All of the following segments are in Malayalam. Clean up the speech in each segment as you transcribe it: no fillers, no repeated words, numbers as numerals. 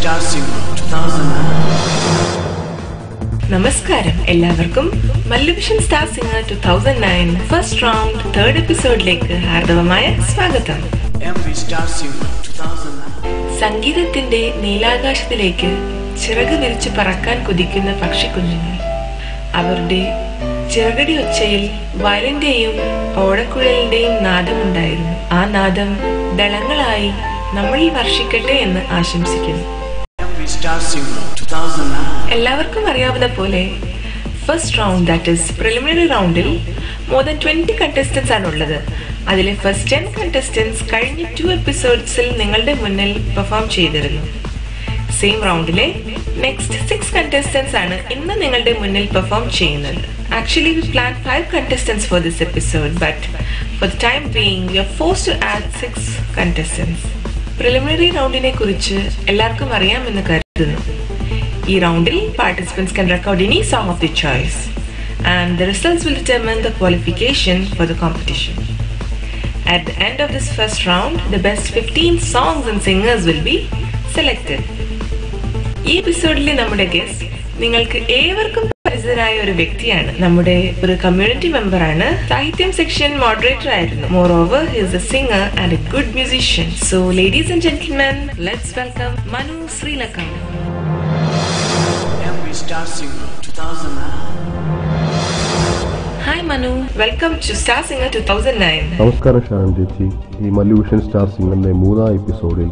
Star Singer 2009. നമസ്കാരം എല്ലാവർക്കും Malluvision star singer 2009 first round third എപ്പിസോഡിലേക്ക് ഹാർദവമായ സ്വാഗതം. Star Singer 2009. സംഗീതത്തിന്റെ നീലാകാശത്തിലേക്ക് ചിറക് വിരിച്ച് പറക്കാൻ കുതിക്കുന്ന പക്ഷിക്കുഞ്ഞുങ്ങൾ. അവരുടെ ചിറകടി ഒച്ചയിൽ വയലിന്റെയും ഓടക്കുഴലിന്റെയും നാദമുണ്ടായിരുന്നു. ആ നാദം ദളങ്ങളായി നമ്മളിൽ വർഷിക്കട്ടെ എന്ന് ആശംസിക്കുന്നു. Star Singer 2009. എല്ലാവർക്കും അറിയാവുന്ന പോലെ first round that is preliminary റൗണ്ടിൽ മോർ ദാൻ 20 കണ്ടസ്റ്റൻസ് ആണുള്ളത്. അതിലെ ഫസ്റ്റ് 10 കണ്ടസ്റ്റൻസ് കഴിഞ്ഞ 2 എപ്പിസോഡ്സിൽ നിങ്ങളുടെ മുന്നിൽ പെർഫോം ചെയ്തിരുന്നു. സെയിം റൗണ്ടിലെ നെക്സ്റ്റ് 6 കണ്ടസ്റ്റൻസ് ആണ് ഇന്ന് നിങ്ങളുടെ മുന്നിൽ പെർഫോം ചെയ്യുന്നത്. Actually, we planned 5 contestants for this episode, but for the time being, we are forced to add 6 contestants. Preliminary roundine kurichu ellarkum ariyamennu karutunu. Ee roundil participants can record any song of their choice, and the results will determine the qualification for the competition. At the end of this first round, the best 15 songs and singers will be selected. ഈ എപ്പിസോഡിലെ നമ്മുടെ ഗസ്റ്റ് നിങ്ങൾക്ക് ഏവർക്കും പരിചിതനായ ഒരു വ്യക്തിയാണ്. നമ്മുടെ ഒരു കമ്മ്യൂണിറ്റി മെമ്പറാണ്. സാഹിത്യം സെക്ഷൻ മോഡറേറ്റർ ആയിരുന്നു. Moreover he is a singer and a good musician. So ladies and gentlemen, let's welcome Manu Sreelakam. Star Singer 2009. Hi Manu, welcome to star singer 2009. നമസ്കാരം ഷാൻ ചേച്ചി. ഈ മല്ലുവിഷൻ സ്റ്റാർ സിംഗറിന്റെ 3ാം എപ്പിസോഡിൽ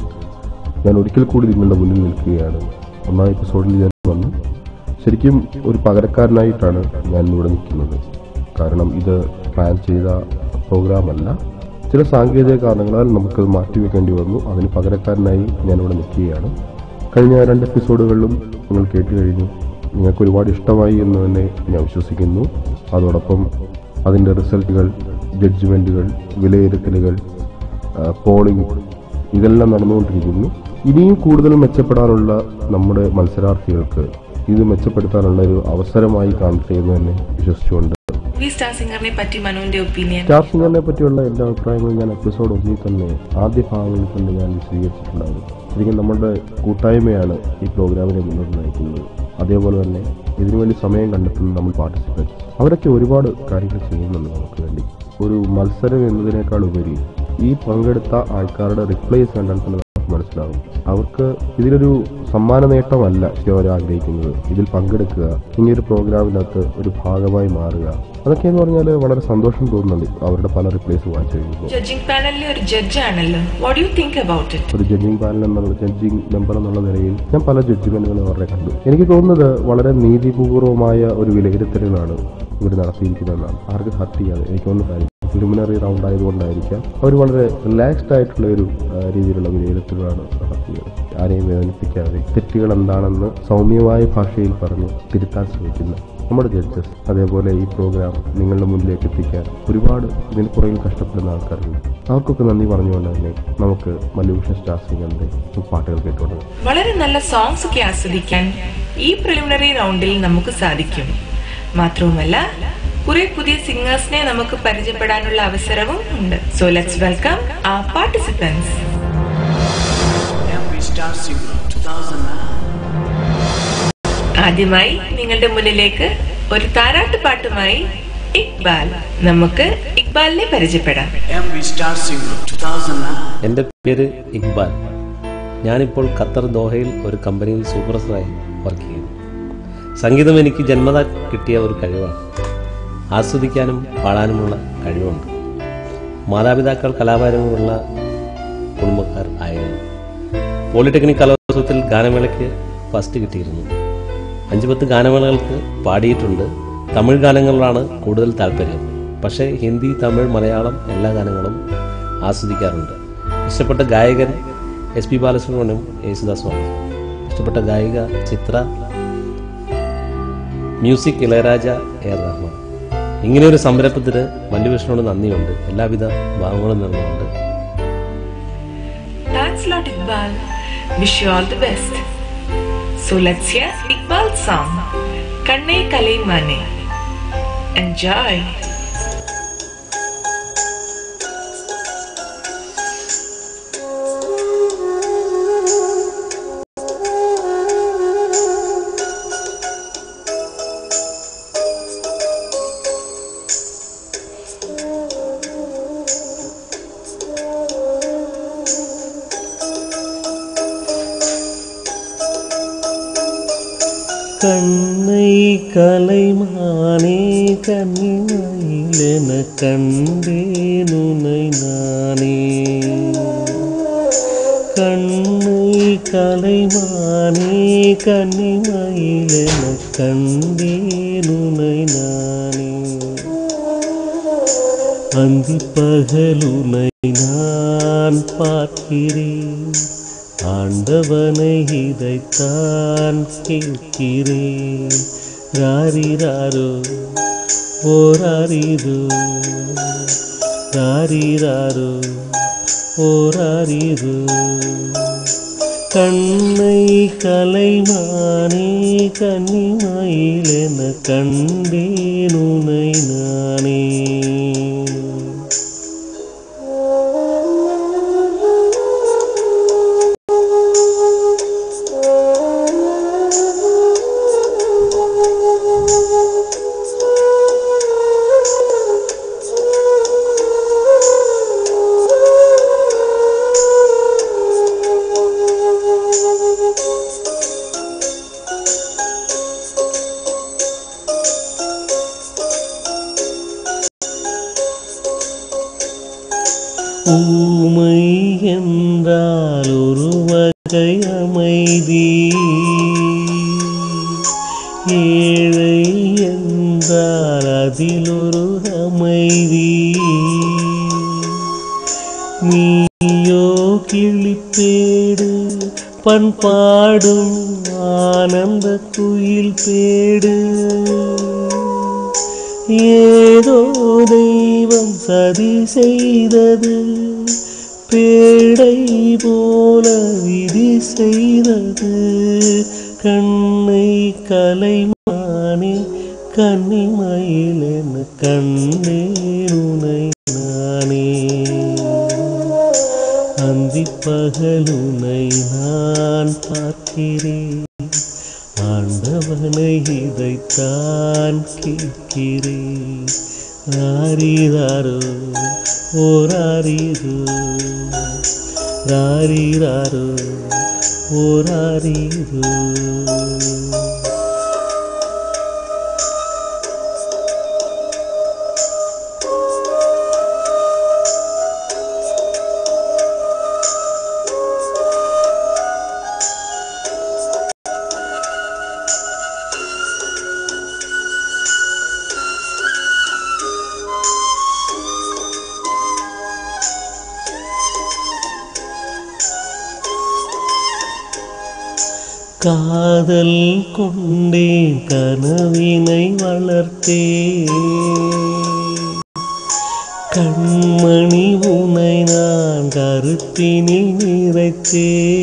ഞാൻ ഒരിക്കൽ കൂടി നിങ്ങളുടെ മുന്നിൽ നിൽക്കുകയാണ്. 1ാം എപ്പിസോഡിൽ ഞാൻ വന്നു. ശരിക്കും ഒരു പകരക്കാരനായിട്ടാണ് ഞാൻ ഇവിടെ നിൽക്കുന്നത്. കാരണം ഇത് പ്ലാൻ ചെയ്ത പ്രോഗ്രാമല്ല. ചില സാങ്കേതിക കാരണങ്ങളാൽ നമുക്കത് മാറ്റിവെക്കേണ്ടി വന്നു. അതിന് പകരക്കാരനായി ഞാനിവിടെ നിൽക്കുകയാണ്. കഴിഞ്ഞ 2 എപ്പിസോഡുകളിലും നിങ്ങൾ കേട്ട് കഴിഞ്ഞു. നിങ്ങൾക്ക് ഒരുപാട് ഇഷ്ടമായി എന്ന് തന്നെ ഞാൻ വിശ്വസിക്കുന്നു. അതോടൊപ്പം അതിൻ്റെ റിസൾട്ടുകൾ, ജഡ്ജ്മെൻറ്റുകൾ, വിലയിരുത്തലുകൾ, പോളിംഗ് ഇതെല്ലാം നടന്നുകൊണ്ടിരിക്കുന്നു. ഇനിയും കൂടുതൽ മെച്ചപ്പെടാനുള്ള നമ്മുടെ മത്സരാർത്ഥികൾക്ക് ഇത് മെച്ചപ്പെടുത്താനുള്ള ഒരു അവസരമായി കാണട്ടെ എന്ന് തന്നെ വിശ്വസിച്ചുകൊണ്ട് സ്റ്റാർ സിംഗറിനെ പറ്റി മനുവിന്റെ ഒപ്പീനിയൻ. സ്റ്റാർ സിംഗറിനെ പറ്റിയുള്ള എൻ്റെ അഭിപ്രായങ്ങൾ ഞാൻ എപ്പിസോഡ് 1 തന്നെ ആദ്യ ഭാഗങ്ങളിൽ തന്നെ ഞാൻ വിശദീകരിച്ചിട്ടുണ്ടായിരുന്നു. ശരിക്കും നമ്മുടെ കൂട്ടായ്മയാണ് ഈ പ്രോഗ്രാമിനെ മുന്നോട്ട് നയിക്കുന്നത്. അതേപോലെ തന്നെ ഇതിനുവേണ്ടി സമയം കണ്ടെത്തുന്ന നമ്മൾ പാർട്ടിസിപ്പൻസ് അവരൊക്കെ ഒരുപാട് കാര്യങ്ങൾ ചെയ്യുന്നുണ്ട് നമുക്ക് വേണ്ടി. ഒരു മത്സരം എന്നതിനേക്കാൾ ഉപരി ഈ പങ്കെടുത്ത ആൾക്കാരുടെ റിപ്ലൈസ് കണ്ടാൽ തന്നെ നമുക്ക് മനസ്സിലാവും അവർക്ക് ഇതിലൊരു സമ്മാന നേട്ടമല്ല അവർ ആഗ്രഹിക്കുന്നത്. ഇതിൽ പങ്കെടുക്കുക, ഇനിയൊരു പ്രോഗ്രാമിനകത്ത് ഒരു ഭാഗമായി മാറുക, അതൊക്കെ എന്ന് പറഞ്ഞാൽ വളരെ സന്തോഷം തോന്നുന്നുണ്ട് അവരുടെ പല റിപ്ലൈസ് വായിച്ചു കഴിയുമ്പോൾ. ജഡ്ജിംഗ് പാനലിലെ ഒരു ജഡ്ജ് ആണല്ലോ. What do you think about it? ഒരു ജഡ്ജിംഗ് പാനൽ എന്നുള്ള ജഡ്ജിംഗ് മെമ്പർ എന്നുള്ള നിലയിൽ ഞാൻ പല ജഡ്ജ്മെന്റുകൾ അവരുടെ കണ്ടു. എനിക്ക് തോന്നുന്നത് വളരെ നീതിപൂർവമായ ഒരു വിലയിരുത്തലുകളാണ് ഇവർ നടത്തിയിരിക്കുന്നതെന്നാണ്. ആർക്ക് ഹർട്ട് ചെയ്യാതെ എനിക്ക് തോന്നുന്ന കാര്യം പ്രിലിമിനറി റൗണ്ട് ആയതുകൊണ്ടായിരിക്കാം അവർ വളരെ റിലാക്സ്ഡ് ആയിട്ടുള്ള ഒരു രീതിയിലുള്ള വിലയിരുത്തലുകളാണ് നടത്തിയത്. ആരെയും വേദനിപ്പിക്കാതെ തെറ്റുകൾ എന്താണെന്ന് സൗമ്യമായ ഭാഷയിൽ പറഞ്ഞ് തിരുത്താൻ ശ്രമിക്കുന്ന നമ്മുടെ ജഡ്ജസ്, അതേപോലെ ഈ പ്രോഗ്രാം നിങ്ങളുടെ മുന്നിലേക്ക് എത്തിക്കാൻ ഒരുപാട് ഇതിന് പുറകിൽ കഷ്ടപ്പെടുന്ന ആൾക്കാരുണ്ട്. അവർക്കൊക്കെ നന്ദി പറഞ്ഞുകൊണ്ട് തന്നെ നമുക്ക് മല്ലുവിഷൻ സ്റ്റാർ സിംഗറിന്റെ പാട്ടുകൾ കേട്ടുകൊടുക്കാം. വളരെ നല്ല സോങ്സ് ഒക്കെ ആസ്വദിക്കാൻ ഈ പ്രിലിമിനറി റൗണ്ടിൽ നമുക്ക് സാധിക്കും. മാത്രവുമല്ല കുറെ പുതിയ സിംഗേഴ്സിനെ നമുക്ക് പരിചയപ്പെടാനുള്ള അവസരവും ഉണ്ട്. So let's welcome our participants. Star Singer 2009. ആദ്യമായി നിങ്ങളുടെ മുന്നിലേക്ക് ഒരു താരാട്ട് പാട്ടുമായി ഇക്ബാൽ. നമുക്ക് ഇക്ബാലിനെ പരിചയപ്പെടാം. Star Singer 2009. എൻ്റെ പേര് ഇക്ബാൽ. ഞാനിപ്പോൾ ഖത്തർ ദോഹയിൽ ഒരു കമ്പനിയിൽ സൂപ്പർവൈസറായി വർക്ക് ചെയ്യുന്നു. സംഗീതം എനിക്ക് ജന്മത കിട്ടിയ ഒരു കഴിവാണ്. ആസ്വദിക്കാനും പാടാനുമുള്ള കഴിവുണ്ട്. മാതാപിതാക്കൾ കലാകാരങ്ങളുള്ള കുടുംബക്കാർ ആയിരുന്നു. പോളിടെക്നിക് കലോത്സവത്തിൽ ഗാനമേളയ്ക്ക് ഫസ്റ്റ് കിട്ടിയിരുന്നു. 5-10 ഗാനമേളകൾക്ക് പാടിയിട്ടുണ്ട്. തമിഴ് ഗാനങ്ങളാണ് കൂടുതൽ താല്പര്യം. പക്ഷേ ഹിന്ദി, തമിഴ്, മലയാളം എല്ലാ ഗാനങ്ങളും ആസ്വദിക്കാറുണ്ട്. ഇഷ്ടപ്പെട്ട ഗായകൻ SP ബാലസുബ്രഹ്മണ്യം, യേശുദാസുമാണ്. ഇഷ്ടപ്പെട്ട ഗായിക ചിത്ര, മ്യൂസിക് ഇളയരാജ, AR റഹ്മാൻ. ഇങ്ങനെയൊരു സംരംഭത്തിന് മല്ലുവിഷനോട് നന്ദിയുണ്ട്. എല്ലാവിധ ഭാവങ്ങളും നേർന്നുകൊണ്ട്. Thanks a lot, Iqbal. Wish you all the best. So let's hear Iqbal's song, Kanne Kalai Mane. Enjoy. கண்ணை கலைமானே கண்ணிமயிலென கண்டேன் உனை நானே. கண்ணை கலைமானே கண்ணிமயிலென கண்டேன் உனை நானே. அந்தி பகலுனை நான் பார்க்கிறேன், ஆண்டவனை இதைத்தான் கேட்கிறேன். ராரிராரோ ஓராரிரோ, ராரிராரோ ஓராரிரோ. கண்ணை கலைமானே கன்னிமயிலென கண்டேன் உனை நானே. ஊமை என்றால் ஒரு வகை அமைதி, ஏழை என்றால் அதில் ஒரு அமைதி. நீயோ கிளிப்பேடு பண்பாடும் ஆனந்த குயில் பேடு. ஏதோ தெய்வம் சதி செய்தது, பேடை போல விதி செய்தது. கண்ணை கலைமானே கன்னிமயிலென கண்டேன் உனை நானே. அந்தி பகலுனை நான் பார்க்கிறேன், ஆண்டவனை இதைத்தான் கேட்கிறேன். ராரிராரோ ஓராரிரோ, ராரிராரோ ஓராரிரோ. காதல் கொண்டேன் கனவினை வளர்த்தேன், கண்மணி உனை நான் கருத்தினில் நிறைத்தேன்.